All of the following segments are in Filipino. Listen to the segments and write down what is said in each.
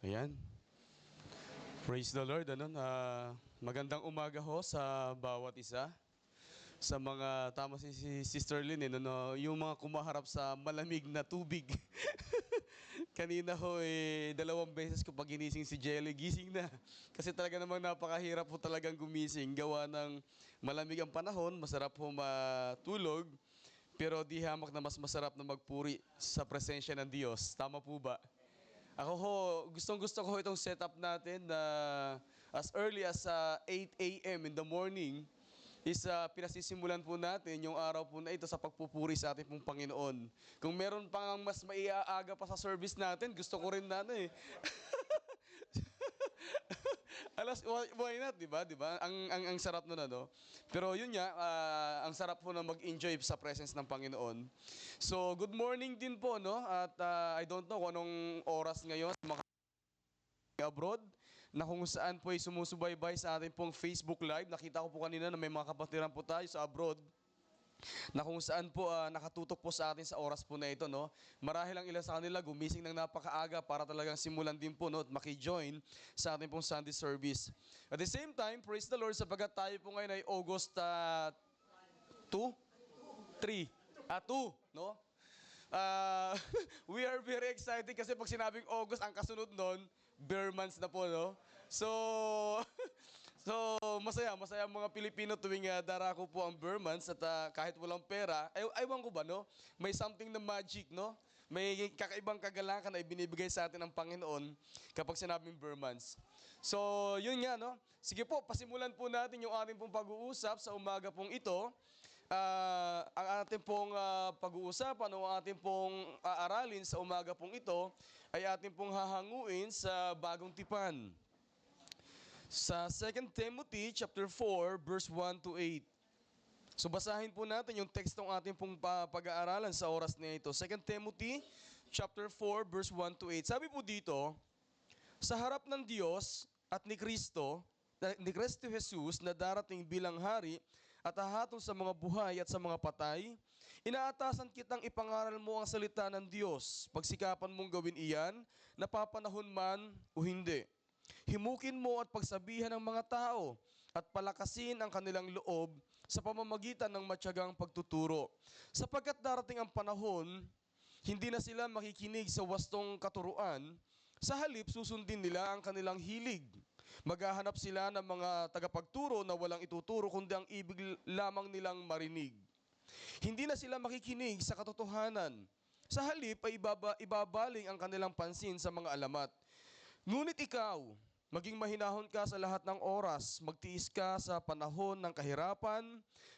Ayan. Praise the Lord. Magandang umaga ho sa bawat isa. Sa mga, tama si Sister Lynn, yung mga kumaharap sa malamig na tubig. Kanina ho, 2 beses ko pag ginising si Jelly, gising na. Kasi talaga namang napakahirap po talagang gumising. Gawa ng malamig ang panahon, masarap ho matulog. Pero di hamak na mas masarap na magpuri sa presensya ng Diyos. Tama po ba? Ako ho, gustong-gusto ko itong setup natin na as early as 8 a.m. in the morning is pinasisimulan po natin yung araw po na ito sa pagpupuri sa ating pong Panginoon. Kung meron pang mas maiaaga pa sa service natin, gusto ko rin na why not, di ba? Di ba? Ang sarap nun, ano? Pero yun nga, ang sarap po na mag-enjoy sa presence ng Panginoon. So, good morning din po, no? At I don't know kung anong oras ngayon sa mga abroad, na kung saan po ay sumusubaybay sa ating pong Facebook Live. Nakita ko po kanina na may mga kapatiran po tayo sa abroad na kung saan po nakatutok po sa atin sa oras po na ito, no? Marahil ang ilan sa kanila gumising ng napakaaga para talagang simulan din po, no, at maki-join sa ating pong Sunday service. At the same time, praise the Lord, sapagat tayo po ngayon ay August 2? 3? 2, no? We are very excited kasi pag sinabing August, ang kasunod nun, bare months na po, no? So, masaya ang mga Pilipino tuwing darako po ang bare months at kahit walang pera, aywan ko ba, no? May something na magic, no? May kakaibang kagalakan na ibinibigay sa atin ng Panginoon kapag sinabing bare months. So, yun nga, no? Sige po, pasimulan po natin yung ating pong pag-uusap sa umaga pong ito. Ang ating pong pag-uusapan o ang ating pong aaralin sa umaga pong ito ay ating pong hahanguin sa bagong tipan. Sa 2 Timothy chapter 4 verse 1 to 8. So basahin po natin yung tekstong ating pong pag-aaralan sa oras na ito. 2 Timothy chapter 4 verse 1 to 8. Sabi po dito, sa harap ng Diyos at ni Kristo Jesus na darating bilang hari at hahatol sa mga buhay at sa mga patay, inaatasan kitang ipangaral mo ang salita ng Diyos. Pagsikapan mong gawin iyan, napapanahon man o hindi. Himukin mo at pagsabihan ng mga tao at palakasin ang kanilang loob sa pamamagitan ng matyagang pagtuturo. Sapagkat darating ang panahon, hindi na sila makikinig sa wastong katuruan, sa halip susundin nila ang kanilang hilig. Maghahanap sila ng mga tagapagturo na walang ituturo kundi ang ibig lamang nilang marinig. Hindi na sila makikinig sa katotohanan. Sa halip ay ibabaling ang kanilang pansin sa mga alamat. Ngunit ikaw, maging mahinahon ka sa lahat ng oras, magtiis ka sa panahon ng kahirapan,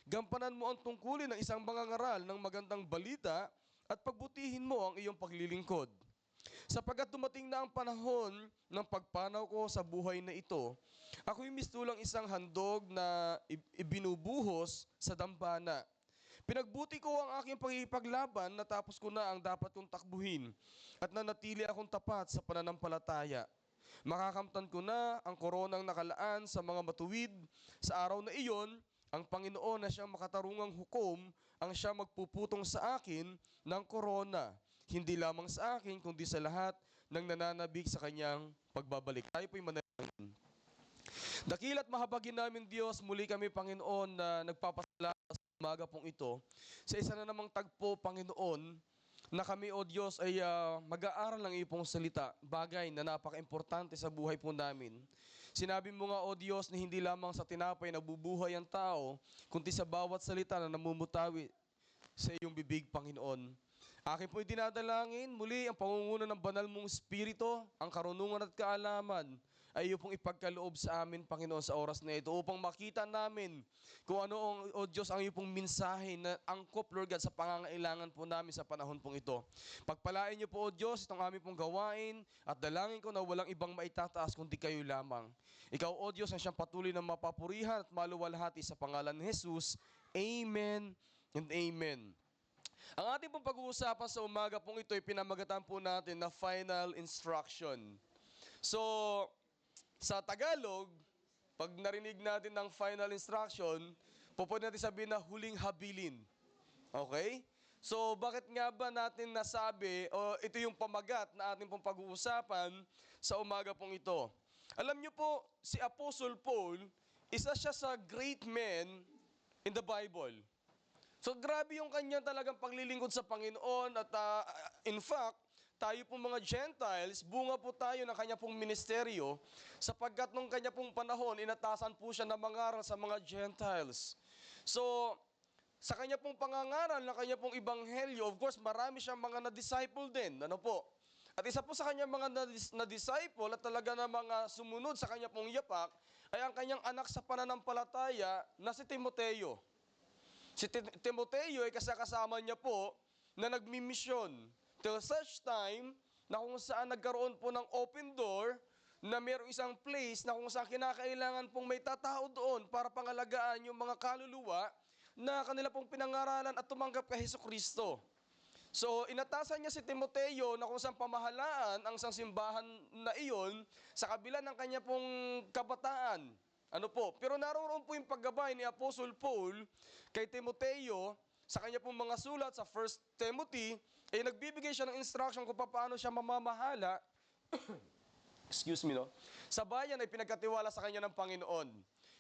gampanan mo ang tungkulin ng isang mangangaral ng magandang balita at pagbutihin mo ang iyong paglilingkod. Sapagkat dumating na ang panahon ng pagpanaw ko sa buhay na ito, ako'y mistulang isang handog na ibinubuhos sa dambana. Pinagbuti ko ang aking pagkikipaglaban, natapos ko na ang dapat kong takbuhin at nanatili akong tapat sa pananampalataya. Makakamtan ko na ang koronang nakalaan sa mga matuwid. Sa araw na iyon, ang Panginoon na siyang makatarungang hukom ang siya magpuputong sa akin ng korona. Hindi lamang sa akin, kundi sa lahat ng nananabik sa kanyang pagbabalik. Tayo po'y manalangin. Dakila't mahabagin namin Diyos, muli kami Panginoon na nagpapasalamat sa umaga pong ito. Sa isa na namang tagpo, Panginoon, na kami, O Diyos, ay mag-aaral ng iyong salita, bagay na napaka-importante sa buhay po namin. Sinabi mo nga, O Diyos, na hindi lamang sa tinapay nabubuhay ang tao, kundi sa bawat salita na namumutawi sa iyong bibig, Panginoon. Akin po'y dinadalangin, muli ang pangunguna ng banal mong Espiritu, ang karunungan at kaalaman, ay iyo pong ipagkaloob sa amin, Panginoon, sa oras na ito, upang makita namin kung ano, O Diyos, ang iyo pong mensahe na angkop, Lord God, sa pangangailangan po namin sa panahon pong ito. Pagpalain niyo po, O Diyos, itong aming pong gawain, at dalangin ko na walang ibang maitataas kundi kayo lamang. Ikaw, O Diyos, ang siyang patuloy na mapapurihan at maluwalhati sa pangalan ni Jesus. Amen and Amen. Ang ating pong pag-uusapan sa umaga pong ito ay pinamagatan po natin na final instruction. So, sa Tagalog, pag narinig natin ng final instruction, pwede natin sabihin na huling habilin. Okay? So bakit nga ba natin nasabi o ito yung pamagat na ating pong pag-uusapan sa umaga pong ito? Alam niyo po, si Apostle Paul, isa siya sa great men in the Bible. So grabe yung kanya talagang paglilingkod sa Panginoon at in fact, tayo pong mga Gentiles, bunga po tayo ng kanya pong ministeryo sapagkat nung kanya pong panahon, inatasan po siya na mangaral sa mga Gentiles. So, sa kanya pong pangangaral na kanya pong ibanghelyo, of course, marami siyang mga na-disciple din. Ano po? At isa po sa kanya mga na-disciple at talaga na mga sumunod sa kanya pong yapak ay ang kanyang anak sa pananampalataya na si Timoteo. Si Timoteo ay kasama niya po na nagmimisyon till such time na kung saan nagkaroon po ng open door na mayroong isang place na kung saan kinakailangan pong may tatao doon para pangalagaan yung mga kaluluwa na kanila pong pinangaralan at tumanggap kay Hesukristo. So, inatasan niya si Timoteo na kung saan pamahalaan ang isang simbahan na iyon sa kabila ng kanya pong kabataan. Ano po? Pero naroon po yung paggabay ni Apostle Paul kay Timoteo sa kanya pong mga sulat sa 1 Timothy, nagbibigay siya ng instruction kung paano siya mamamahala excuse me, no? Sa bayan ay pinagkatiwala sa kanya ng Panginoon.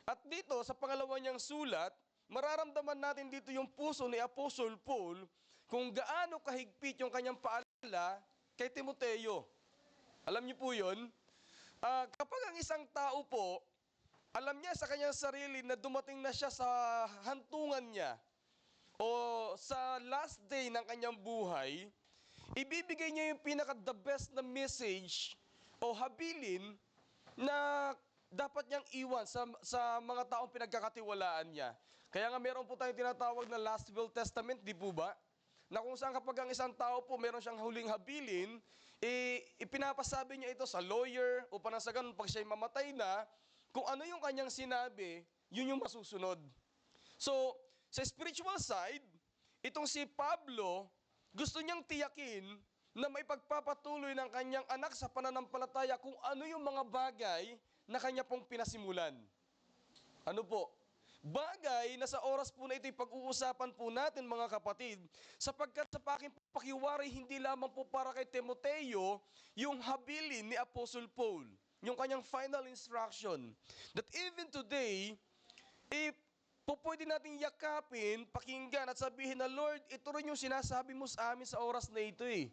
At dito, sa pangalawa niyang sulat, mararamdaman natin dito yung puso ni Apostle Paul kung gaano kahigpit yung kanyang paalala kay Timoteo. Alam niyo po yun? Kapag ang isang tao po, alam niya sa kanyang sarili na dumating na siya sa hantungan niya o sa last day ng kanyang buhay, ibibigay niya yung pinaka-the best na message o habilin na dapat niyang iwan sa mga taong pinagkakatiwalaan niya. Kaya nga meron po tayong tinatawag na last will testament, di po ba? Na kung saan kapag ang isang tao po meron siyang huling habilin, ipinapasabi niya ito sa lawyer o sa ganun pag siya'y mamatay na, kung ano yung kanyang sinabi, yun yung masusunod. So, sa spiritual side, itong si Pablo, gusto niyang tiyakin na may pagpapatuloy ng kanyang anak sa pananampalataya kung ano yung mga bagay na kanya pong pinasimulan. Ano po? Bagay na sa oras po na ito'y pag-uusapan po natin mga kapatid, sapagkat sa aking pakiwari, hindi lamang po para kay Timoteo yung habilin ni Apostle Paul, yung kanyang final instruction, that even today, if pwede natin yakapin, pakinggan at sabihin na, Lord, ito rin yung sinasabi mo sa amin sa oras na ito eh.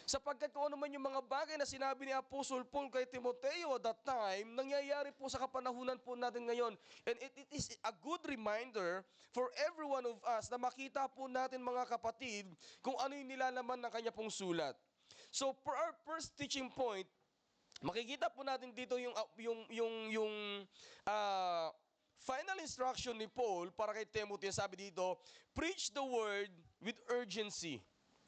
Sapagkat kung ano man yung mga bagay na sinabi ni Apostle Paul kay Timoteo at that time, nangyayari po sa kapanahunan po natin ngayon. And it is a good reminder for every one of us na makita po natin mga kapatid kung ano yung nilalaman ng kanya pong sulat. So for our first teaching point, makikita po natin dito yung final instruction ni Paul para kay Timothy. Sabi dito, preach the word with urgency.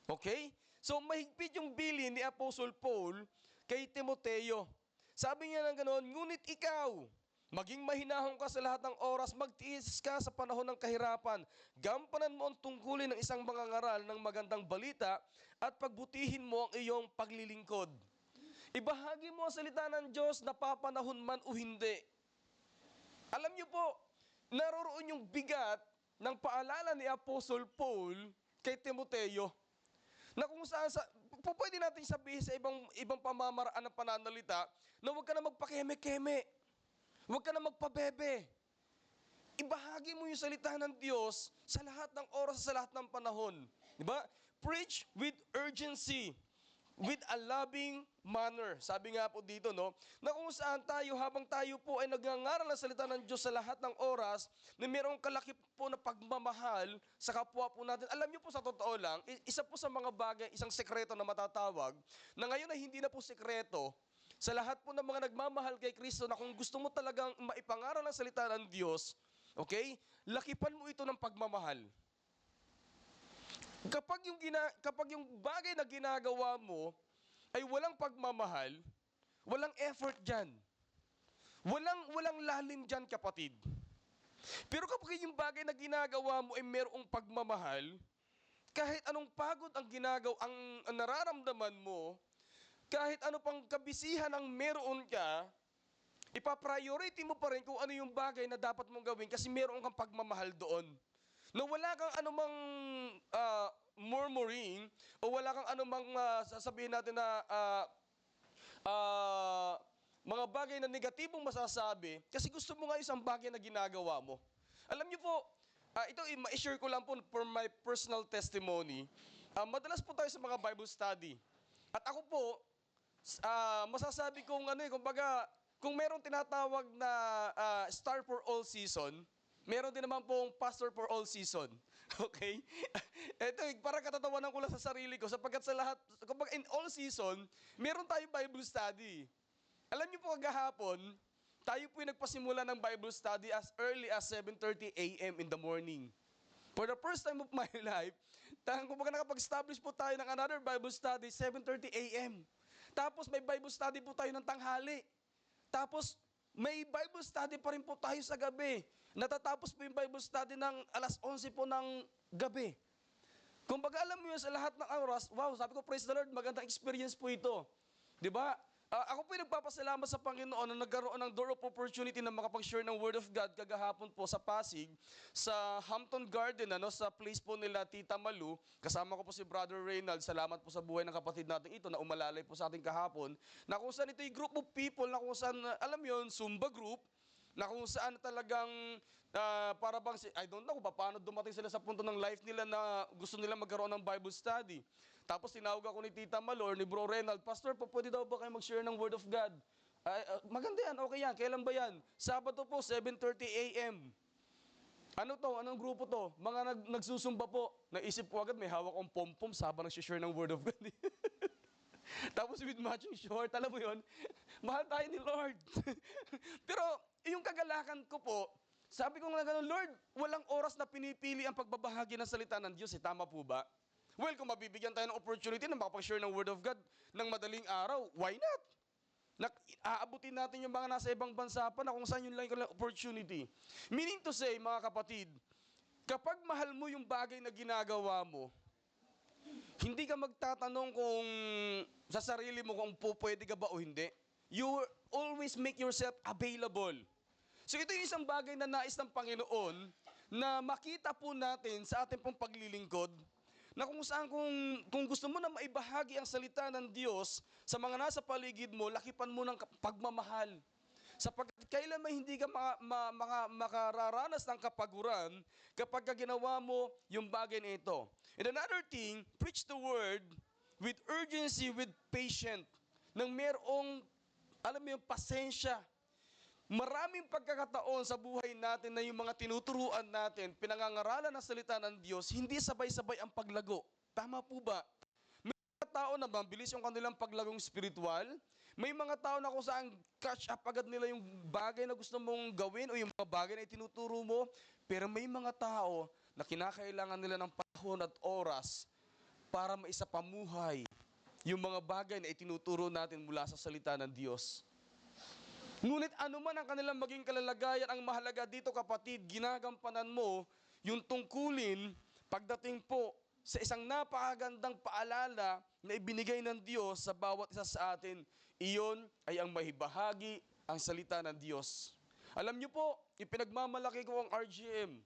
Okay? So mahigpit yung bilin ni Apostle Paul kay Timoteo. Sabi niya ng ganoon, ngunit ikaw, maging mahinahon ka sa lahat ng oras, magtiis ka sa panahon ng kahirapan. Gampanan mo ang tungkulin ng isang mangangaral ng magandang balita at pagbutihin mo ang iyong paglilingkod. Ibahagi mo ang salita ng Diyos na papanahon man o hindi. Alam niyo po, naroroon yung bigat ng paalala ni Apostle Paul kay Timoteo. Na kung saan, pwede natin sabihin sa ibang pamamaraan ng pananalita na huwag ka na magpakeme-keme. Huwag ka na magpabebe. Ibahagi mo yung salita ng Diyos sa lahat ng oras, sa lahat ng panahon. Diba? Preach with urgency, with a loving manner. Sabi nga po dito, no, na kung saan tayo, habang tayo po ay nagngangaral ng salita ng Diyos sa lahat ng oras, na mayroong kalaki po na pagmamahal sa kapwa po natin. Alam niyo po sa totoo lang, isa po sa mga bagay, isang sekreto na matatawag, na ngayon ay hindi na po sekreto, sa lahat po ng mga nagmamahal kay Kristo, na kung gusto mo talagang maipangaral ang salita ng Diyos, okay, lakipan mo ito ng pagmamahal. Kapag yung bagay na ginagawa mo ay walang pagmamahal, walang effort dyan. Walang lalim dyan, kapatid. Pero kapag yung bagay na ginagawa mo ay merong pagmamahal, kahit anong pagod ang ang nararamdaman mo, kahit ano pang kabisihan ang meron ka, ipapriority mo pa rin kung ano yung bagay na dapat mong gawin kasi meron kang pagmamahal doon. Na wala kang anumang murmuring o wala kang anumang sasabihin natin na mga bagay na negatibong masasabi kasi gusto mo nga isang bagay na ginagawa mo. Alam niyo po, ito ma-share ko lang po for my personal testimony. Madalas po tayo sa mga Bible study. At ako po, masasabi kong kumbaga, kung merong tinatawag na star for all season, meron din naman pong pastor for all season. Okay? Ito, parang katatawanan ko lang sa sarili ko sapagkat sa lahat, kumbaga in all season, meron tayong Bible study. Alam niyo po kagahapon, tayo po yung nagpasimula ng Bible study as early as 7:30 a.m. in the morning. For the first time of my life, kumbaga nakapag-establish po tayo ng another Bible study, 7:30 a.m. Tapos may Bible study po tayo ng tanghali. Tapos may Bible study pa rin po tayo sa gabi. Natatapos po yung Bible study ng alas 11 po ng gabi. Kumbaga alam mo yun, sa lahat ng oras, wow, sabi ko, praise the Lord, magandang experience po ito. Di ba? Ako po yung nagpapasalamat sa Panginoon na nagkaroon ng door of opportunity na makapag-share ng Word of God kagahapon po sa Pasig, sa Hampton Garden, sa place po nila Tita Malu. Kasama ko po si Brother Reynald. Salamat po sa buhay ng kapatid natin ito na umalalay po sa ating kahapon. Na kung saan ito yung group of people, na kung saan, alam yun, Zumba group, na kung saan talagang para bang, I don't know kung paano dumating sila sa punto ng life nila na gusto nila magkaroon ng Bible study. Tapos tinawag ako ni Tita Malor, ni Bro Reynald, Pastor, pwede daw ba kayo mag-share ng Word of God? Maganda yan, okay yan. Kailan ba yan? Sabado po, 7:30 a.m. Ano to? Anong grupo to? Mga nagsusumba po. Naisip ko agad, may hawak akong pom-pom habang nag-share ng Word of God. Tapos with matching short, alam mo yun, mahal tayo ni Lord. Pero yung kagalakan ko po, sabi ko nga gano'n, Lord, walang oras na pinipili ang pagbabahagi ng salita ng Diyos. Tama po ba? Well, kung mabibigyan tayo ng opportunity na makapag-share ng Word of God ng madaling araw, why not? Aabutin natin yung mga nasa ibang bansa pa na kung saan yun lang yung opportunity. Meaning to say, mga kapatid, kapag mahal mo yung bagay na ginagawa mo, hindi ka magtatanong kung sa sarili mo kung pwede ka ba o hindi. You always make yourself available. So ito yung isang bagay na nais ng Panginoon na makita po natin sa ating pong paglilingkod, na kung saan kung gusto mo na maibahagi ang salita ng Diyos sa mga nasa paligid mo, lakipan mo ng pagmamahal. Sapagkat kailan may hindi ka makararanas ng kapaguran kapag ginawa mo yung bagay na ito. And another thing, preach the word with urgency, with patience, nang merong, alam mo yung pasensya. Maraming pagkakataon sa buhay natin na yung mga tinuturuan natin, pinangangaralan ng salita ng Diyos, hindi sabay-sabay ang paglago. Tama po ba? May mga tao na mabilis yung kanilang paglagong spiritual. May mga tao na kung saan catch up agad nila yung bagay na gusto mong gawin o yung mga bagay na itinuturo mo. Pero may mga tao na kinakailangan nila ng panahon at oras para maisapamuhay yung mga bagay na itinuturo natin mula sa salita ng Diyos. Ngunit anuman ang kanilang maging kalalagayan, ang mahalaga dito kapatid, ginagampanan mo yung tungkulin pagdating po sa isang napakagandang paalala na ibinigay ng Diyos sa bawat isa sa atin. Iyon ay ang mahibahagi ang salita ng Diyos. Alam niyo po, ipinagmamalaki ko ang RGM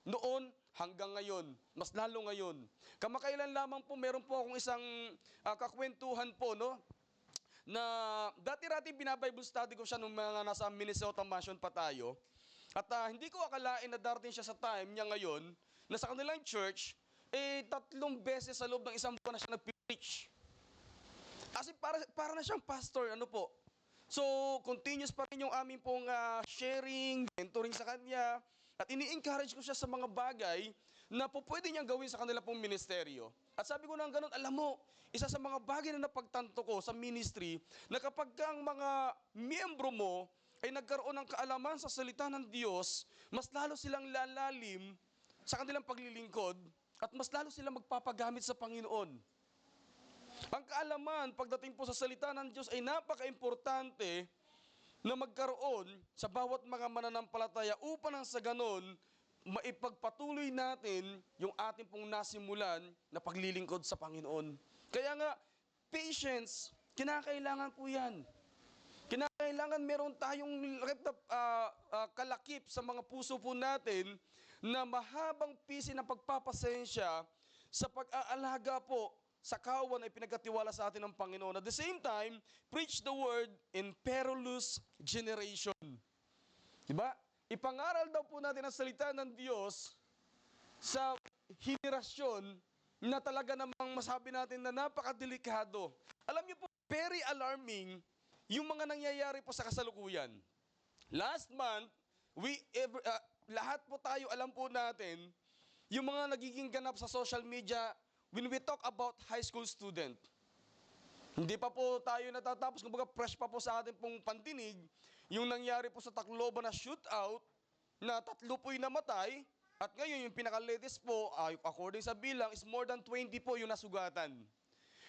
noon hanggang ngayon, mas lalo ngayon. Kamakailan lamang po, meron po akong isang kakwentuhan po, na dati-rati binabible study ko siya nung mga nasa Minnesota Mansion pa tayo. At hindi ko akalain na darating siya sa time niya ngayon na sa kanilang church, 3 beses sa loob ng isang buwan na siya nag-preach. Kasi para na siyang pastor, po. So, continuous pa rin yung aming pong sharing, mentoring sa kanya. At ini-encourage ko siya sa mga bagay na pwede niyang gawin sa kanila pong ministeryo. At sabi ko nang ganun, alam mo, isa sa mga bagay na napagtanto ko sa ministry, na kapag ang mga miyembro mo ay nagkaroon ng kaalaman sa salita ng Diyos, mas lalo silang lalalim sa kanilang paglilingkod at mas lalo silang magpapagamit sa Panginoon. Ang kaalaman pagdating po sa salita ng Diyos ay napaka-importante na magkaroon sa bawat mga mananampalataya upang nang sa ganon, maipagpatuloy natin yung ating pong nasimulan na paglilingkod sa Panginoon. Kaya nga, patience, kinakailangan po yan. Kinakailangan meron tayong kalakip sa mga puso po natin na mahabang pisi ng pagpapasensya sa pag-aalaga po sa kawan ay pinagkatiwala sa atin ng Panginoon. At the same time, preach the word in perilous generation. Diba? Ipangaral daw po natin ang salita ng Diyos sa henerasyon na talaga namang masabi natin na napakadelikado. Alam niyo po, very alarming yung mga nangyayari po sa kasalukuyan. Last month, lahat po tayo alam po natin yung mga nagiging ganap sa social media when we talk about high school student. Hindi pa po tayo natatapos, kumbaga fresh pa po sa ating pong pandinig, yung nangyari po sa Tacloban na shootout, na 3 po'y namatay, at ngayon yung pinaka-latest po, according sa bilang, is more than 20 po yung nasugatan.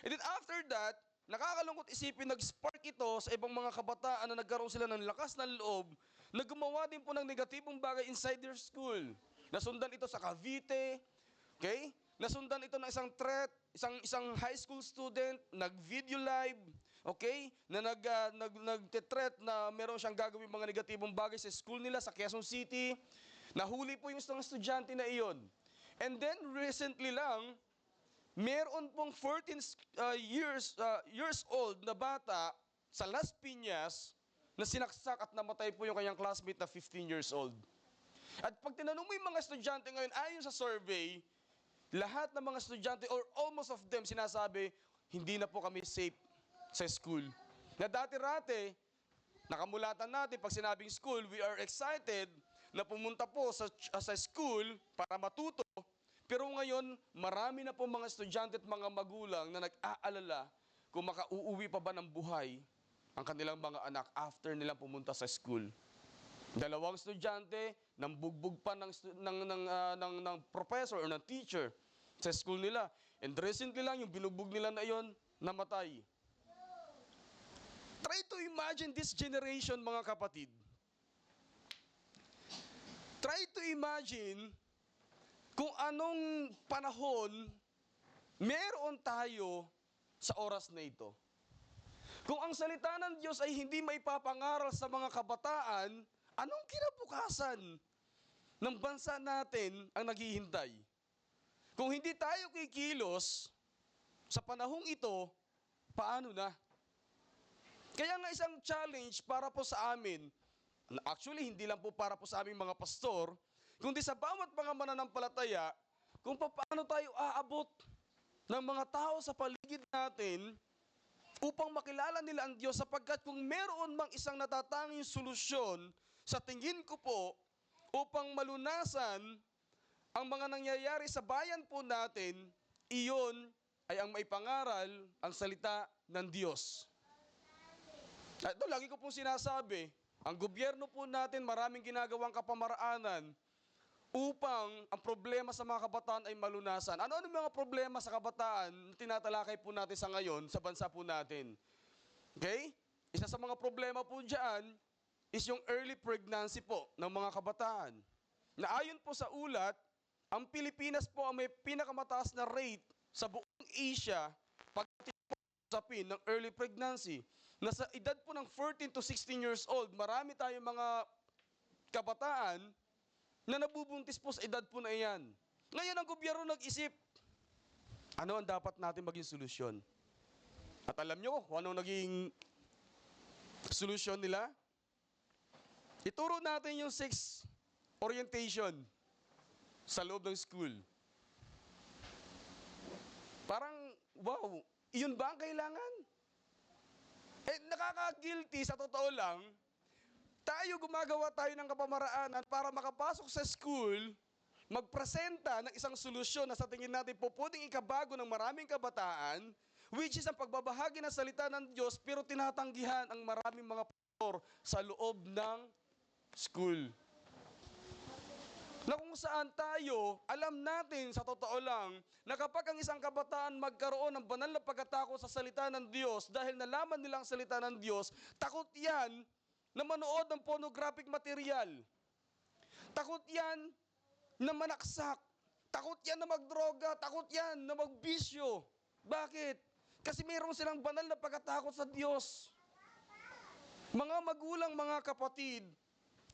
And then after that, nakakalungkot isipin, nag-spark ito sa ibang mga kabataan na nagkaroon sila ng lakas ng loob na gumawa din po ng negatibong bagay inside their school. Nasundan ito sa Cavite, okay? Nasundan ito ng isang threat, isang high school student, nag-video live, okay? Na nag-threat na meron siyang gagawin mga negatibong bagay sa school nila sa Quezon City. Nahuli po yung isang estudyante na iyon. And then recently lang, meron pong 14 years old na bata sa Las Piñas na sinaksak at namatay po yung kanyang classmate na 15 years old. At pag tinanong mo yung mga estudyante ngayon, ayon sa survey, lahat ng mga estudyante or almost of them sinasabi, hindi na po kami safe sa school. Na dati-rate, nakamulatan natin pag sinabing school, we are excited na pumunta po sa school para matuto. Pero ngayon, marami na po mga estudyante at mga magulang na nag-aalala kung makauuwi pa ba ng buhay ang kanilang mga anak after nilang pumunta sa school. 2 estudyante, nang bugbog pa ng professor or ng teacher sa school nila. And recently lang, yung binugbog nila na yon, namatay. Try to imagine this generation, mga kapatid. Try to imagine kung anong panahon meron tayo sa oras na ito. Kung ang salita ng Diyos ay hindi maipapangaral sa mga kabataan, anong kinabukasan ng bansa natin ang naghihintay? Kung hindi tayo kikilos sa panahong ito, paano na? Kaya nga isang challenge para po sa amin, actually hindi lang po para po sa aming mga pastor, kundi sa bawat mga mananampalataya, kung paano tayo aabot ng mga tao sa paligid natin upang makilala nila ang Diyos, sapagkat kung meron mang isang natatanging solusyon, sa tingin ko po, upang malunasan ang mga nangyayari sa bayan po natin, iyon ay ang maipangaral ang salita ng Diyos. At ito, lagi ko pong sinasabi, ang gobyerno po natin maraming ginagawang kapamaraanan upang ang problema sa mga kabataan ay malunasan. Ano-ano mga problema sa kabataan na tinatalakay po natin sa ngayon sa bansa po natin? Okay? Isa sa mga problema po dyan is yung early pregnancy po ng mga kabataan. Na ayon po sa ulat, ang Pilipinas po ang may pinakamataas na rate sa buong Asia pag-usapin ng early pregnancy. Nasa edad po ng 14 to 16 years old, marami tayong mga kabataan na nabubuntis po sa edad po na iyan. Ngayon ang gobyerno nag-isip, ano ang dapat natin maging solusyon? At alam nyo kung anong naging solusyon nila? Ituro natin yung sex orientation sa loob ng school. Parang, wow, iyon ba ang kailangan? Nakaka-guilty sa totoo lang, gumagawa tayo ng kapamaraanan para makapasok sa school, magpresenta ng isang solusyon na sa tingin natin po pwedeng ikabago ng maraming kabataan, which is ang pagbabahagi ng salita ng Diyos, pero tinatanggihan ang maraming mga pastor sa loob ng school. Na kung saan tayo, alam natin sa totoo lang, na kapag ang isang kabataan magkaroon ng banal na pagkatakot sa salita ng Diyos, dahil nalaman nilang salita ng Diyos, takot yan na manood ng pornographic material. Takot yan na manaksak. Takot yan na magdroga. Takot yan na magbisyo. Bakit? Kasi mayroon silang banal na pagkatakot sa Diyos. Mga magulang, mga kapatid,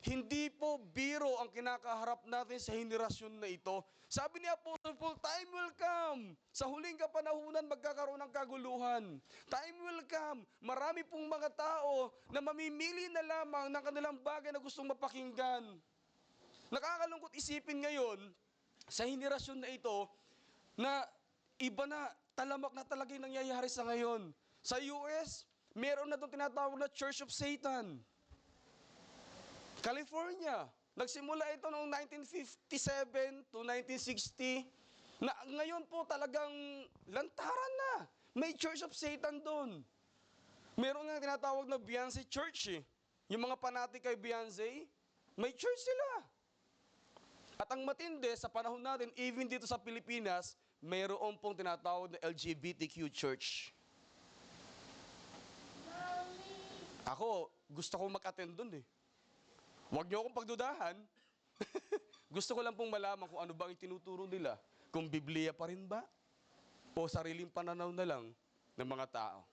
Hindi po biro ang kinakaharap natin sa henerasyon na ito. Sabi ni Apostle Paul, time will come. Sa huling kapanahunan, magkakaroon ng kaguluhan. Time will come. Marami pong mga tao na mamimili na lamang ng kanilang bagay na gustong mapakinggan. Nakakalungkot isipin ngayon, sa henerasyon na ito, na iba na, talamak na talaga yung nangyayari sa ngayon. Sa US, meron na itong tinatawag na Church of Satan. California, nagsimula ito noong 1957 to 1960, na ngayon po talagang lantaran na. May Church of Satan doon. Meron nga tinatawag na Beyonce Church eh. Yung mga panatik kay Beyonce, may church sila. At ang matindi, sa panahon natin, even dito sa Pilipinas, mayroon pong tinatawag na LGBTQ church. Ako, gusto kong mag-attend doon eh. Huwag niyo akong pagdudahan. Gusto ko lang pong malaman kung ano bang itinuturo nila. Kung Biblia pa rin ba? O sariling pananaw na lang ng mga tao.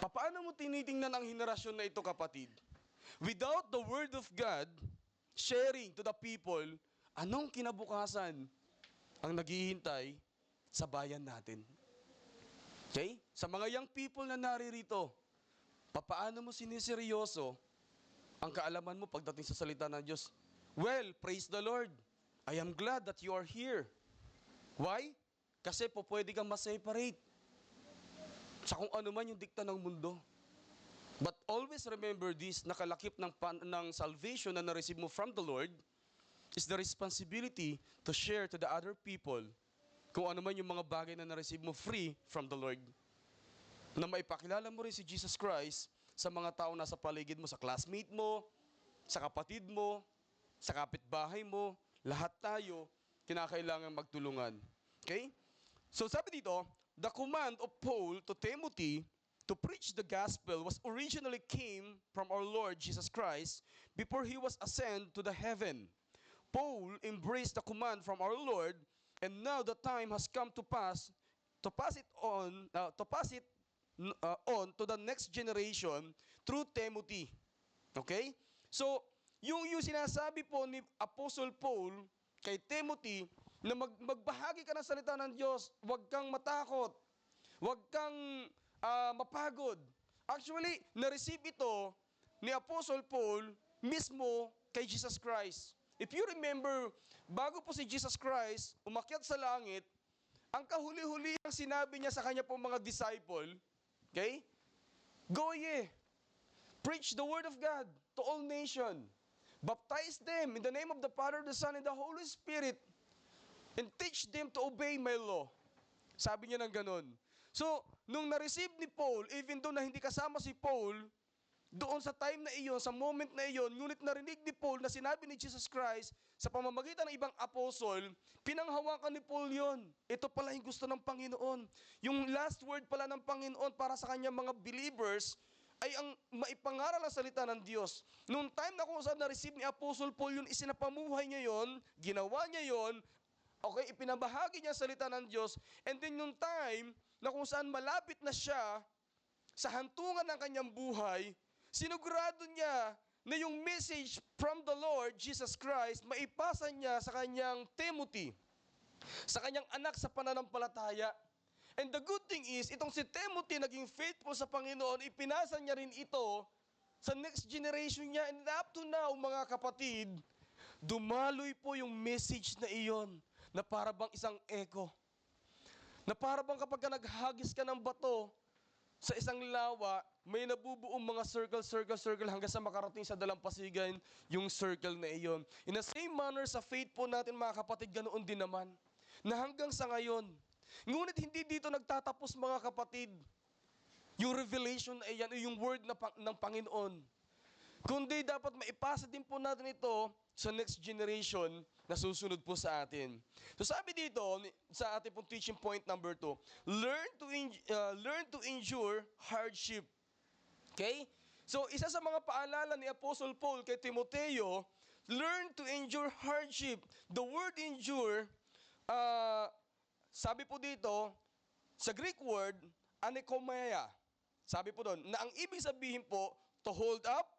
Paano mo tinitingnan ang henerasyon na ito, kapatid? Without the Word of God, sharing to the people, anong kinabukasan ang naghihintay sa bayan natin? Okay? Sa mga young people na naririto, paano mo siniseryoso ang kaalaman mo pagdating sa salita ng Diyos? Well, praise the Lord. I am glad that you are here. Why? Kasi po pwede kang ma-separate sa kung ano man yung dikta ng mundo. But always remember this, nakalakip ng salvation na na-receive mo from the Lord is the responsibility to share to the other people kung ano man yung mga bagay na na-receive mo free from the Lord. Na maipakilala mo rin si Jesus Christ sa mga tao nasa paligid mo, sa classmate mo, sa kapatid mo, sa kapitbahay mo, lahat tayo kinakailangan magtulungan. Okay? So sabi dito, the command of Paul to Timothy to preach the gospel was originally came from our Lord Jesus Christ before he was ascended to the heaven. Paul embraced the command from our Lord, and now the time has come to pass it on to the next generation through Timothy. Okay? So, yung sinasabi po ni Apostle Paul kay Timothy na magbahagi ka ng salita ng Diyos, huwag kang matakot, huwag kang mapagod. Actually, na-receive ito ni Apostle Paul mismo kay Jesus Christ. If you remember, bago po si Jesus Christ umakyat sa langit, ang kahuli-huli ang sinabi niya sa kanya pong mga disciple, okay? Go ye, preach the word of God to all nations. Baptize them in the name of the Father, the Son, and the Holy Spirit, and teach them to obey my law. Sabi niya ng ganun. So, nung na-receive ni Paul, even though na hindi kasama si Paul, doon sa time na iyon, sa moment na iyon, ngunit narinig ni Paul na sinabi ni Jesus Christ sa pamamagitan ng ibang apostol, pinanghawakan ni Paul yon. Ito pala yung gusto ng Panginoon. Yung last word pala ng Panginoon para sa kanyang mga believers ay ang maipangaral ang salita ng Diyos. Noong time na kung saan na-receive ni Apostle Paul yun, isinapamuhay niya yon, ginawa niya yon, okay, ipinabahagi niya ang salita ng Diyos, and then yung time na kung saan malapit na siya sa hantungan ng kanyang buhay, sinugurado niya na yung message from the Lord Jesus Christ, maipasa niya sa kanyang Timothy, sa kanyang anak sa pananampalataya. And the good thing is, itong si Timothy naging faithful sa Panginoon, ipinasa niya rin ito sa next generation niya. And up to now, mga kapatid, dumaloy po yung message na iyon na para bang isang echo. Na para bang kapag ka naghagis ka ng bato sa isang lawa, may nabubuong mga circle hanggang sa makarating sa dalampasigan yung circle na iyon. In the same manner, sa faith po natin mga kapatid, ganoon din naman. Na hanggang sa ngayon, ngunit hindi dito nagtatapos mga kapatid, yung revelation na iyan, yung word ng Panginoon. Kundi dapat maipasa din po natin ito sa next generation na susunod po sa atin. So sabi dito, sa ating pong teaching point number 2, learn to endure hardship. Okay? So isa sa mga paalala ni Apostle Paul kay Timoteo, learn to endure hardship. The word endure, sabi po dito, sa Greek word, anekomeia. Sabi po doon, na ang ibig sabihin po, to hold up,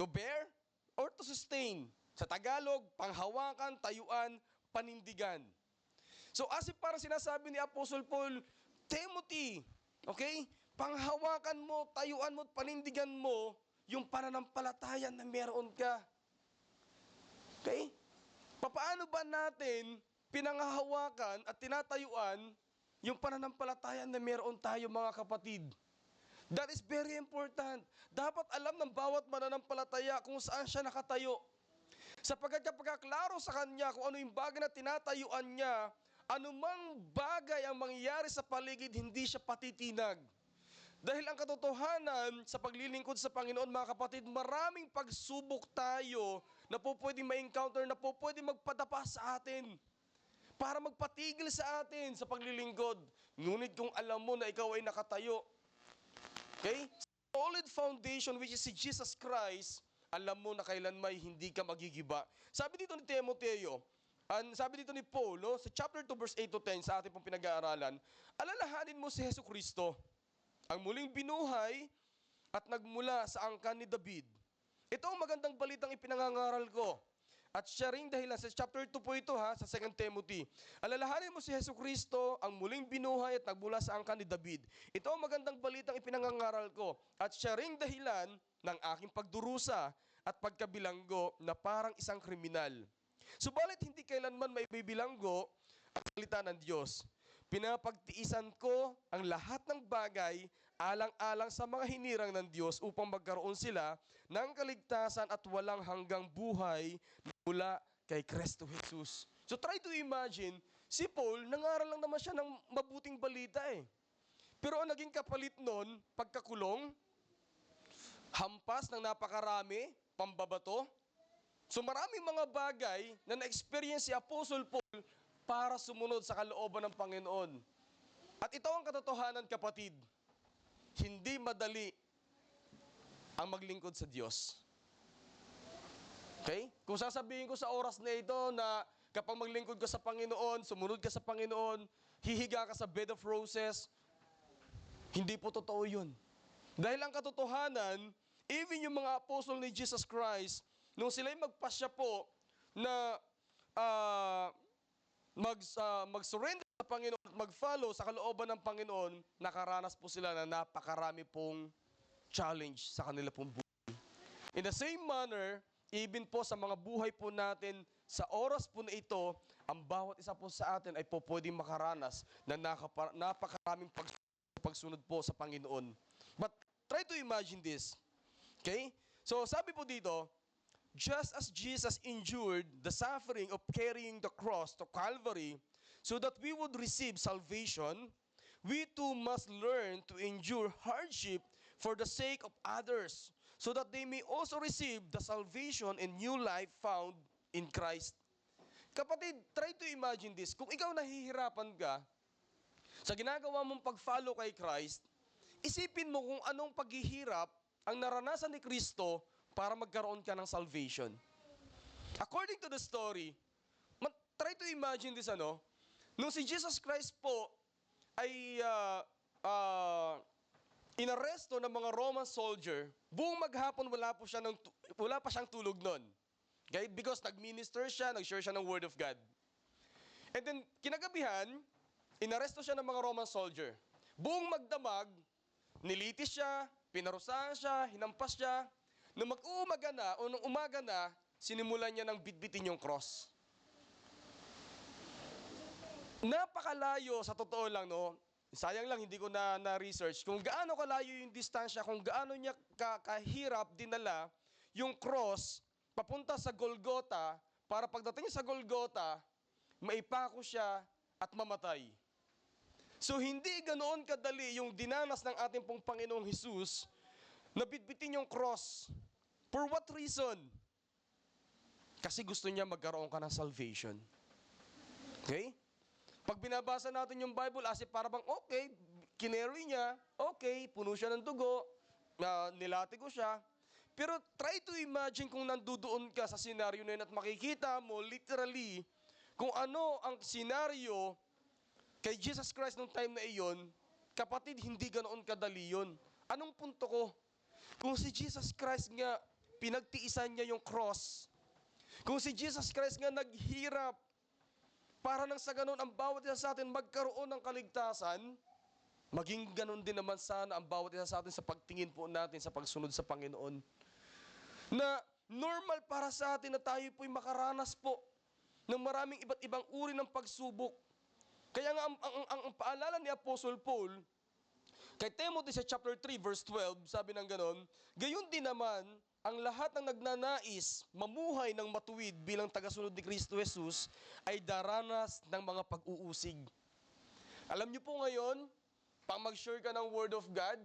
to To bear or to sustain. Sa Tagalog, panghawakan, tayuan, panindigan. So as if parang sinasabi ni Apostle Paul, Timothy, okay? Panghawakan mo, tayuan mo, panindigan mo yung pananampalataya na meron ka. Okay? Paano ba natin pinanghahawakan at tinatayuan yung pananampalataya na meron tayo, mga kapatid? That is very important. Dapat alam ng bawat mananampalataya kung saan siya nakatayo. Sapagkat kapag klaro sa kanya kung ano yung bagay na tinatayuan niya, anumang bagay ang mangyayari sa paligid, hindi siya patitinag. Dahil ang katotohanan sa paglilingkod sa Panginoon, mga kapatid, maraming pagsubok tayo na po pwedeng ma-encounter, na po pwedeng magpadapa sa atin para magpatigil sa atin sa paglilingkod. Ngunit kung alam mo na ikaw ay nakatayo, okay? Solid foundation, which is si Jesus Christ, alam mo na kailanman hindi ka magigiba. Sabi dito ni Timoteo, sabi dito ni Paul, no, sa chapter 2, verse 8 to 10, sa ating pong pinag-aaralan, alalahanin mo si Hesus Kristo, ang muling binuhay at nagmula sa angkan ni David. Ito ang magandang balitang ipinangangaral ko. At siya ring dahilan, sa chapter 2 po ito sa 2 Timothy. Alalahanin mo si Hesus Kristo, ang muling binuhay at nagmula sa angkan ni David. Ito ang magandang balitang ipinangangaral ko. At siya ring dahilan ng aking pagdurusa at pagkabilanggo na parang isang kriminal. Subalit hindi kailanman may bibilanggo ang salita ng Diyos. Pinapagtiisan ko ang lahat ng bagay alang-alang sa mga hinirang ng Diyos upang magkaroon sila ng kaligtasan at walang hanggang buhay mula kay Kristo Jesus. So try to imagine, si Paul, nangaral lang naman siya ng mabuting balita eh. Pero ang naging kapalit nun, pagkakulong, hampas ng napakarami, pambabato. So maraming mga bagay na na-experience si Apostle Paul para sumunod sa kalooban ng Panginoon. At ito ang katotohanan, kapatid. Hindi madali ang maglingkod sa Diyos. Okay? Kung sasabihin ko sa oras na ito na kapag maglingkod ka sa Panginoon, sumunod ka sa Panginoon, hihiga ka sa bed of roses, hindi po totoo yun. Dahil ang katotohanan, even yung mga apostol ni Jesus Christ, nung sila'y magpasya po na mag-surrender sa Panginoon at mag-follow sa kalooban ng Panginoon, nakaranas po sila na napakarami pong challenge sa kanila pong buhay. In the same manner, even po sa mga buhay po natin, sa oras po na ito, ang bawat isa po sa atin ay po pwedeng makaranas na napakaraming pagsunod po sa Panginoon. But try to imagine this. Okay? So sabi po dito, just as Jesus endured the suffering of carrying the cross to Calvary so that we would receive salvation, we too must learn to endure hardship for the sake of others, so that they may also receive the salvation and new life found in Christ. Kapatid, try to imagine this. Kung ikaw nahihirapan ka sa ginagawa mong pag-follow kay Christ, isipin mo kung anong paghihirap ang naranasan ni Kristo para magkaroon ka ng salvation. According to the story, try to imagine this, nung si Jesus Christ po ay inaresto ng mga Roman soldier, buong maghapon wala pa siyang tulog nun. Okay? Because nag-minister siya, nag-share siya ng Word of God. And then, kinagabihan, inaresto siya ng mga Roman soldier. Buong magdamag, nilitis siya, pinarusahan siya, hinampas siya. Nung mag-uumaga na, o nung umaga na, sinimulan niya ng bitbitin yung cross. Napakalayo, sa totoo lang, sayang lang, hindi ko na-research kung gaano kalayo yung distansya, kung gaano niya kahirap dinala yung cross papunta sa Golgotha para pagdating sa Golgotha, maipako siya at mamatay. So hindi ganoon kadali yung dinanas ng ating pong Panginoong Hesus na bitbitin yung cross. For what reason? Kasi gusto niya magkaroon ka ng salvation. Okay? Pag binabasa natin yung Bible, as if para bang, okay, kinary niya, okay, puno siya ng dugo, nilatigo siya. Pero try to imagine kung nandudoon ka sa senaryo na yun at makikita mo literally kung ano ang senaryo kay Jesus Christ nung time na iyon, kapatid, hindi ganoon kadali yun. Anong punto ko? Kung si Jesus Christ nga pinagtiisan niya yung cross, kung si Jesus Christ nga naghirap, para nang sa ganun ang bawat isa sa atin magkaroon ng kaligtasan, maging ganun din naman sana ang bawat isa sa atin sa pagtingin po natin sa pagsunod sa Panginoon. Na normal para sa atin na tayo po'y makaranas po ng maraming iba't ibang uri ng pagsubok. Kaya nga ang paalala ni Apostle Paul kay Timothy sa chapter 3 verse 12, sabi ng ganon, gayon din naman ang lahat ng nagnanais mamuhay ng matuwid bilang tagasunod ni Kristo Jesus ay daranas ng mga pag-uusig. Alam niyo po ngayon, pang mag-share ka ng Word of God,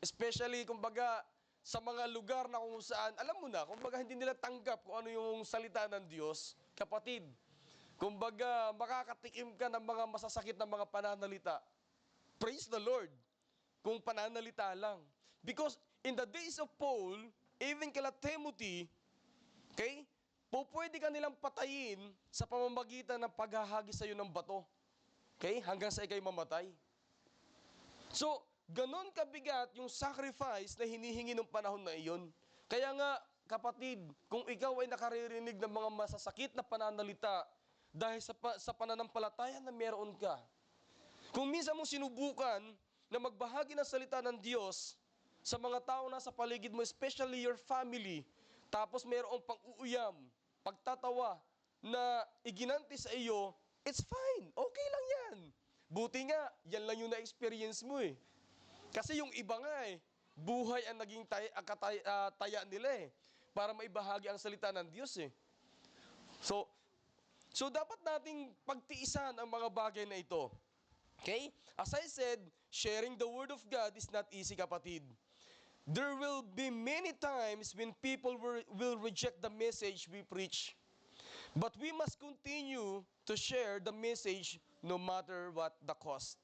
especially kumbaga sa mga lugar na kung saan, alam mo na, kumbaga hindi nila tanggap kung ano yung salita ng Diyos, kapatid, kumbaga makakatikim ka ng mga masasakit na mga pananalita. Praise the Lord, kung pananalita lang. Because in the days of Paul, even kila Timothy, okay, pwede ka nilang patayin sa pamamagitan ng paghahagi sa iyo ng bato. Okay, hanggang sa ikay mamatay. So, ganon kabigat yung sacrifice na hinihingi ng panahon na iyon. Kaya nga, kapatid, kung ikaw ay nakaririnig ng mga masasakit na pananalita dahil sa pananampalataya na meron ka, kung minsan mong sinubukan na magbahagi ng salita ng Diyos sa mga tao na sa paligid mo, especially your family, tapos mayroong pang-uuyam, pagtatawa na iginanti sa iyo, it's fine, okay lang yan. Buti nga, yan lang yung na-experience mo eh. Kasi yung iba nga buhay ang naging taya nila para maibahagi ang salita ng Diyos eh. So dapat nating pagtiisan ang mga bagay na ito. Okay? As I said, sharing the Word of God is not easy, kapatid. There will be many times when people will reject the message we preach. But we must continue to share the message no matter what the cost.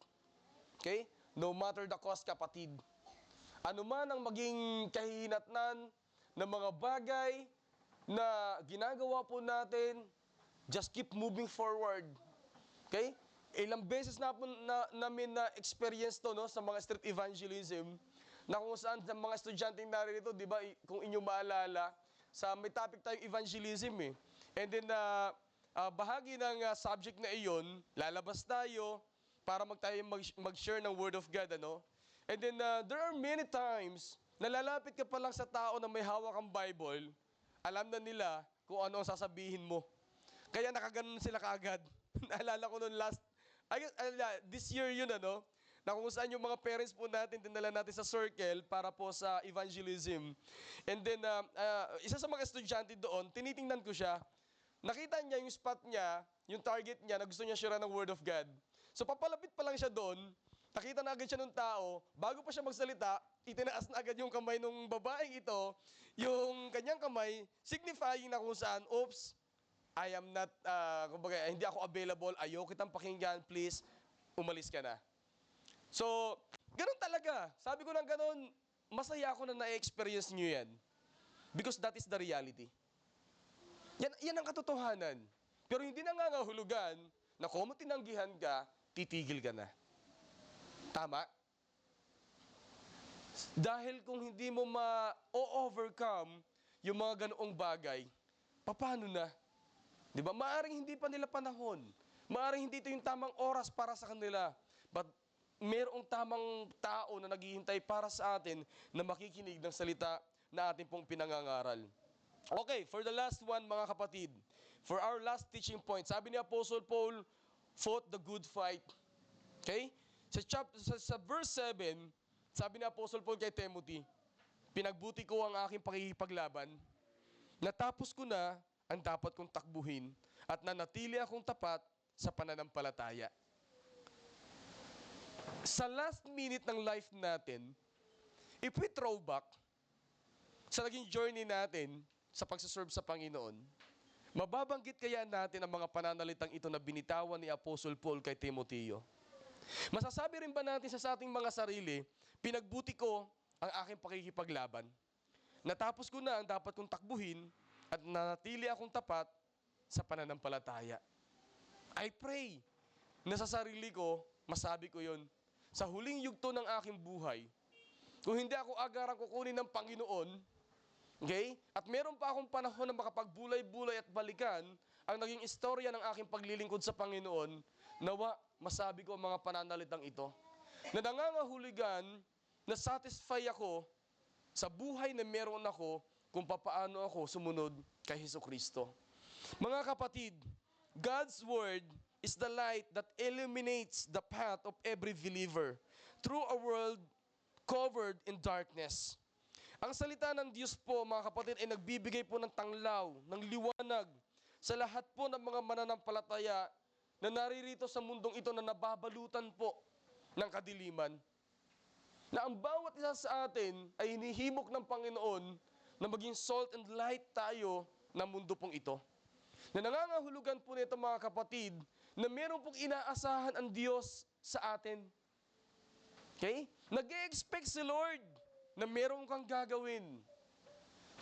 Okay? No matter the cost, kapatid. Ano man ang maging kahihinatnan ng mga bagay na ginagawa po natin, just keep moving forward. Okay? Ilang beses namin na-experience to no, sa mga street evangelism, na kung saan sa mga estudyanteng narito, di ba, kung inyo maalala, may topic tayong evangelism eh. And then, bahagi ng subject na iyon, lalabas tayo para mag-share ng Word of God, ano? And then, there are many times na lalapit ka pa lang sa tao na may hawak ang Bible, alam na nila kung ano ang sasabihin mo. Kaya nakaganon sila kaagad. Naalala ko noon this year yun, ano? Na kung saan yung mga parents po natin, dinala natin sa circle para po sa evangelism. And then, isa sa mga estudyante doon, tinitingnan ko siya, nakita niya yung spot niya, yung target niya, na gusto niya share ng Word of God. So papalapit pa lang siya doon, nakita na agad siya ng tao, bago pa siya magsalita, itinaas na agad yung kamay ng babaeng ito, yung kanyang kamay, signifying na kung saan, oops, I am not, kumbaga, hindi ako available, ayaw kitang pakinggan, please, umalis ka na. So, ganun talaga. Sabi ko lang ganun, masaya ako na na-experience nyo yan. Because that is the reality. Yan ang katotohanan. Pero hindi nangangahulugan na kung tinanggihan ka, titigil ka na. Tama? Dahil kung hindi mo ma-overcome yung mga ganoong bagay, paano na? Di ba? Maaring hindi pa nila panahon. Maaring hindi ito yung tamang oras para sa kanila. But mayroong tamang tao na naghihintay para sa atin na makikinig ng salita na ating pong pinangangaral. Okay, for the last one, mga kapatid, for our last teaching point, sabi ni Apostle Paul, fought the good fight. Okay? Sa verse 7, sabi ni Apostle Paul kay Timothy, pinagbuti ko ang aking pakikipaglaban, natapos ko na ang dapat kong takbuhin, at nanatili akong tapat sa pananampalataya. Sa last minute ng life natin, if we throw back sa naging journey natin sa pagsaserve sa Panginoon, mababanggit kaya natin ang mga pananalitang ito na binitawan ni Apostle Paul kay Timoteo? Masasabi rin ba natin sa ating mga sarili, pinagbuti ko ang aking pakikipaglaban, natapos ko na ang dapat kong takbuhin, at nanatili akong tapat sa pananampalataya? I pray na sa sarili ko, masabi ko yon. Sa huling yugto ng aking buhay, kung hindi ako agarang kukunin ng Panginoon, Okay? At meron pa akong panahon na makapagbulay-bulay at balikan ang naging istorya ng aking paglilingkod sa Panginoon. Nawa, masabi ko ang mga pananalitang ito. Na nangangahulugan, na satisfy ako sa buhay na meron ako kung papaano ako sumunod kay Hesukristo. Mga kapatid, God's Word is the light that illuminates the path of every believer through a world covered in darkness. Ang salita ng Diyos po, mga kapatid, ay nagbibigay po ng tanglaw, ng liwanag sa lahat po ng mga mananampalataya na naririto sa mundong ito na nababalutan po ng kadiliman. Na ang bawat isa sa atin ay hinihimok ng Panginoon na maging salt and light tayo ng mundo pong ito. Na nangangahulugan po nito, mga kapatid, na meron pong inaasahan ang Diyos sa atin. Okay? Nag-e-expect si Lord na meron kang gagawin.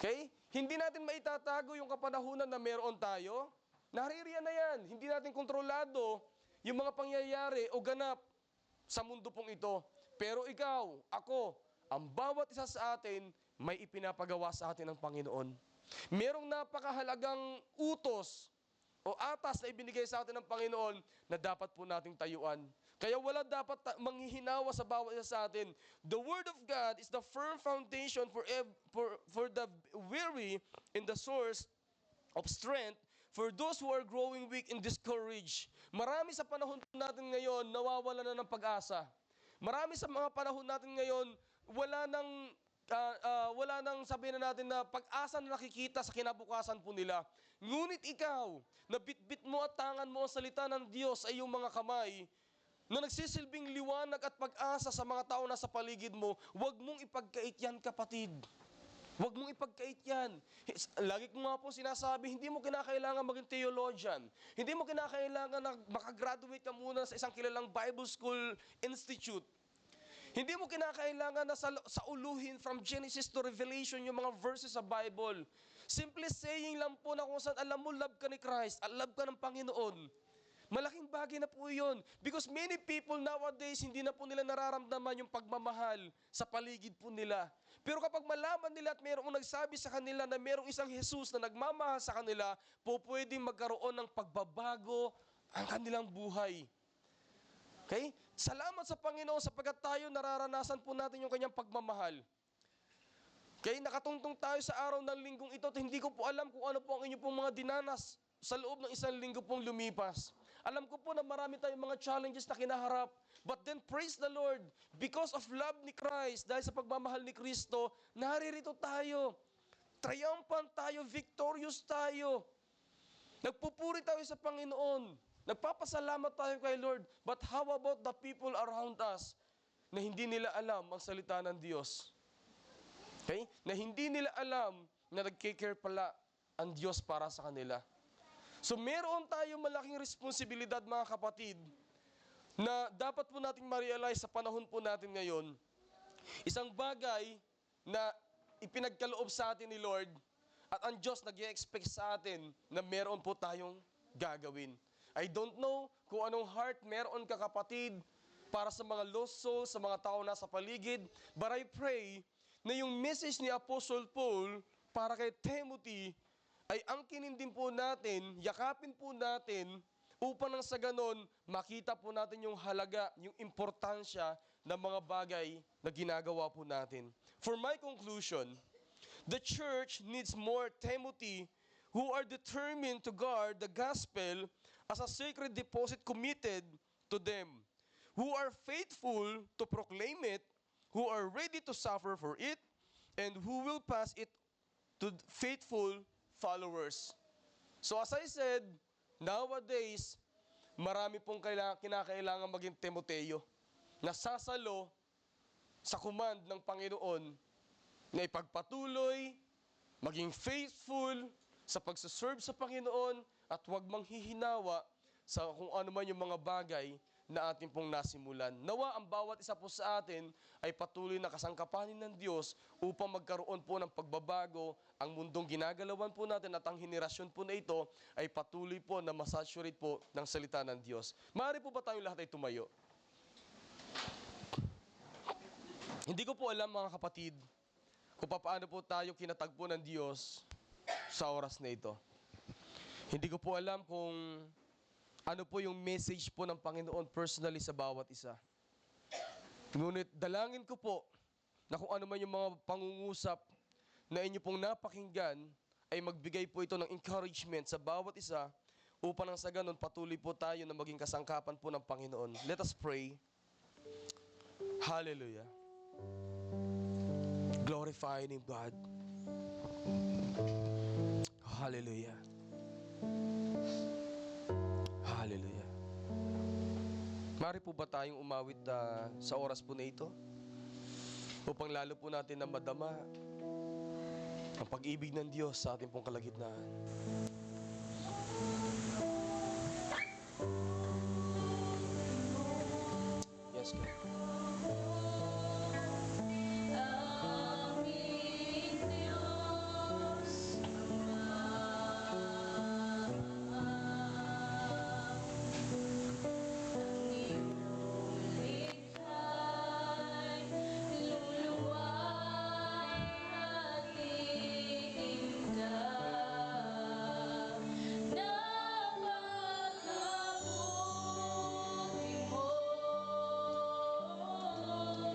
Okay? Hindi natin maitatago yung kapanahunan na meron tayo. Naririyan na yan. Hindi natin kontrolado yung mga pangyayari o ganap sa mundo pong ito. Pero ikaw, ako, ang bawat isa sa atin, may ipinapagawa sa atin ng Panginoon. Merong napakahalagang utos o atas na ibinigay sa atin ng Panginoon na dapat po nating tayuan. Kaya wala dapat manghihinawa sa bawat isa sa atin. The Word of God is the firm foundation for the weary and the source of strength for those who are growing weak and discouraged. Marami sa panahon natin ngayon, nawawala na ng pag-asa. Marami sa mga panahon natin ngayon, wala nang sabihin na natin na pag-asa na nakikita sa kinabukasan po nila. Ngunit ikaw, na bitbit mo at tangan mo ang salita ng Diyos ay iyong mga kamay, na nagsisilbing liwanag at pag-asa sa mga tao na sa paligid mo, huwag mong ipagkait yan, kapatid. Huwag mong ipagkait yan. Lagi ko nga po sinasabi, hindi mo kinakailangan maging theologian. Hindi mo kinakailangan na makagraduate ka muna sa isang kilalang Bible School Institute. Hindi mo kinakailangan na sauluhin from Genesis to Revelation yung mga verses sa Bible. Simply saying lang po na kung saan alam mo, love ka ni Christ, love ka ng Panginoon. Malaking bagay na po yun. Because many people nowadays, hindi na po nila nararamdaman yung pagmamahal sa paligid po nila. Pero kapag malaman nila at mayroong nagsabi sa kanila na mayroong isang Jesus na nagmamahal sa kanila, po pwedeng magkaroon ng pagbabago ang kanilang buhay. Okay? Salamat sa Panginoon sapagkat tayo nararanasan po natin yung kanyang pagmamahal. Okay? Nakatungtong tayo sa araw ng linggong ito at hindi ko po alam kung ano po ang inyong pong mga dinanas sa loob ng isang linggo pong lumipas. Alam ko po na marami tayong mga challenges na kinaharap. But then praise the Lord, because of love ni Christ, dahil sa pagmamahal ni Kristo, naririto tayo. Triumphant tayo, victorious tayo. Nagpupuri tayo sa Panginoon. Nagpapasalamat tayo kay Lord. But how about the people around us na hindi nila alam ang salita ng Diyos? Okay? Na hindi nila alam na nag-care pala ang Diyos para sa kanila. So meron tayong malaking responsibilidad, mga kapatid, na dapat po nating ma-realize sa panahon po natin ngayon. Isang bagay na ipinagkaloob sa atin ni Lord at ang Diyos nag-i-expect sa atin na meron po tayong gagawin. I don't know kung anong heart meron ka, kapatid, para sa mga lost souls, sa mga tao na sa paligid, but I pray na yung message ni Apostle Paul para kay Timothy ay angkinin din po natin, yakapin po natin, upang nang sa ganon, makita po natin yung halaga, yung importansya ng mga bagay na ginagawa po natin. For my conclusion, the church needs more Timothy who are determined to guard the gospel as a sacred deposit committed to them, who are faithful to proclaim it, who are ready to suffer for it, and who will pass it to faithful followers. So as I said, nowadays, marami pong kinakailangan maging Timoteo na sasalo sa command ng Panginoon na ipagpatuloy, maging faithful sa pagsaserve sa Panginoon at huwag manghihinawa sa kung ano man yung mga bagay na ating pong nasimulan. Nawa ang bawat isa po sa atin ay patuloy na kasangkapanin ng Diyos upang magkaroon po ng pagbabago ang mundong ginagalawan po natin at ang henerasyon po na ito ay patuloy po na masaturate po ng salita ng Diyos. Maaari po ba tayong lahat ay tumayo? Hindi ko po alam, mga kapatid, kung paano po tayo kinatagpo ng Diyos sa oras na ito. Hindi ko po alam kung ano po yung message po ng Panginoon personally sa bawat isa. Ngunit dalangin ko po na kung ano man yung mga pangungusap na inyo pong napakinggan ay magbigay po ito ng encouragement sa bawat isa upang nang sa ganun patuloy po tayo na maging kasangkapan po ng Panginoon. Let us pray. Hallelujah. Glorify Him, God. Hallelujah. Hallelujah. Mari po ba tayong umawit sa oras po na ito? Upang lalo po natin na madama ang pag-ibig ng Diyos sa ating pong kalagitnaan. Yes, God.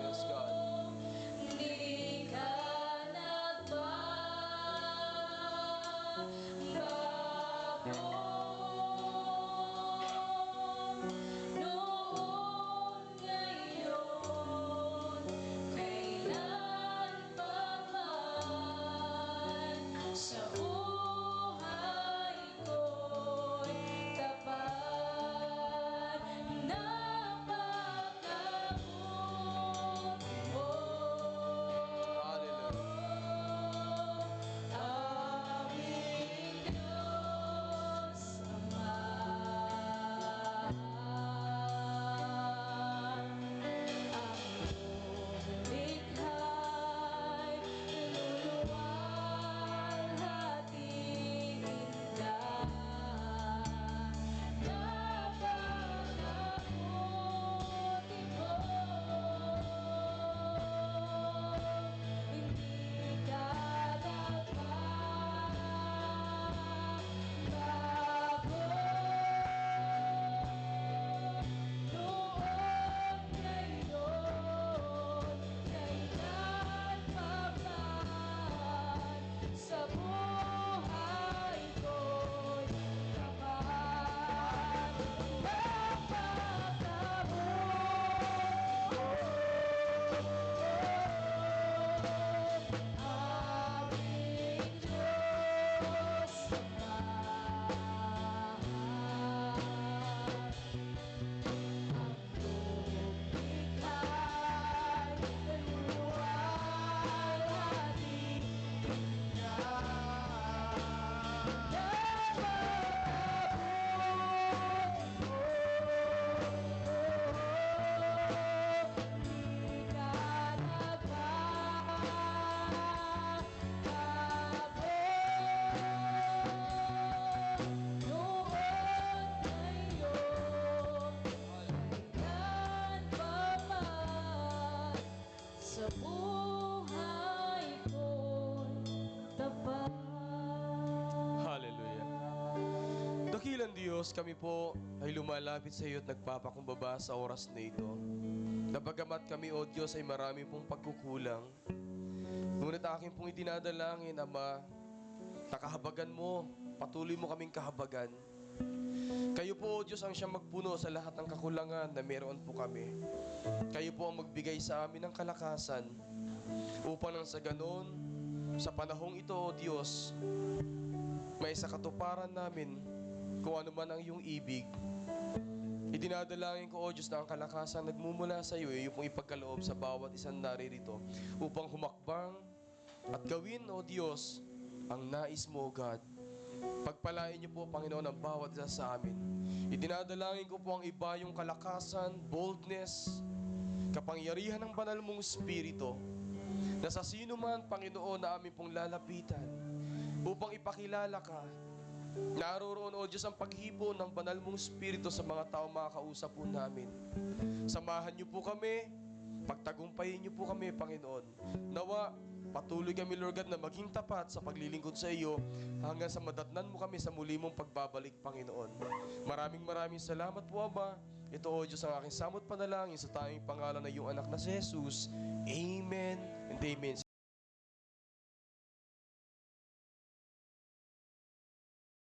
Yes, God. Sa buhay ko'y tapat, napakabuti mo. Aming Diyos Ama. Sa buhay ko'y tapat, aming Diyos Ama. Sa buhay ko'y tapat. Hallelujah. Dakilang Diyos, kami po ay lumalapit sa iyo at nagpapakumbaba sa oras na ito. Na bagamat kami, O Diyos, ay marami pong pagkukulang. Ngunit aking pong itinadalangin, Ama, nakahabagan mo, patuloy mo kaming kahabagan. Kayo po, O Diyos, ang siyang magpuno sa lahat ng kakulangan na meron po kami. Kayo po ang magbigay sa amin ng kalakasan upang nang sa ganon, sa panahong ito, O Diyos, may sa katuparan namin kung ano man ang iyong ibig. Idinadalangin ko, O Diyos, na ang kalakasan nagmumula sa iyo, iyong pong ipagkaloob sa bawat isang naririto upang humakbang at gawin, O Diyos, ang nais mo, O God. Pagpalain niyo po, Panginoon, ang bawat isa sa amin. Idinadalangin ko po ang iba yung kalakasan, boldness, kapangyarihan ng banal mong Espiritu na sa sino man, Panginoon, na amin pong lalapitan upang ipakilala ka. Naroroon, O Diyos, ang paghipo ng banal mong Espiritu sa mga tao makakausap po namin. Samahan niyo po kami Pagtagumpayin niyo po kami, Panginoon. Nawa, patuloy kami, Lord God, na maging tapat sa paglilingkod sa iyo hanggang sa madatnan mo kami sa muli mong pagbabalik, Panginoon. Maraming salamat po, Ama. Ito, O Diyos, ang aking samot panalangin sa tanging pangalan na iyong anak na si Jesus. Amen and amen.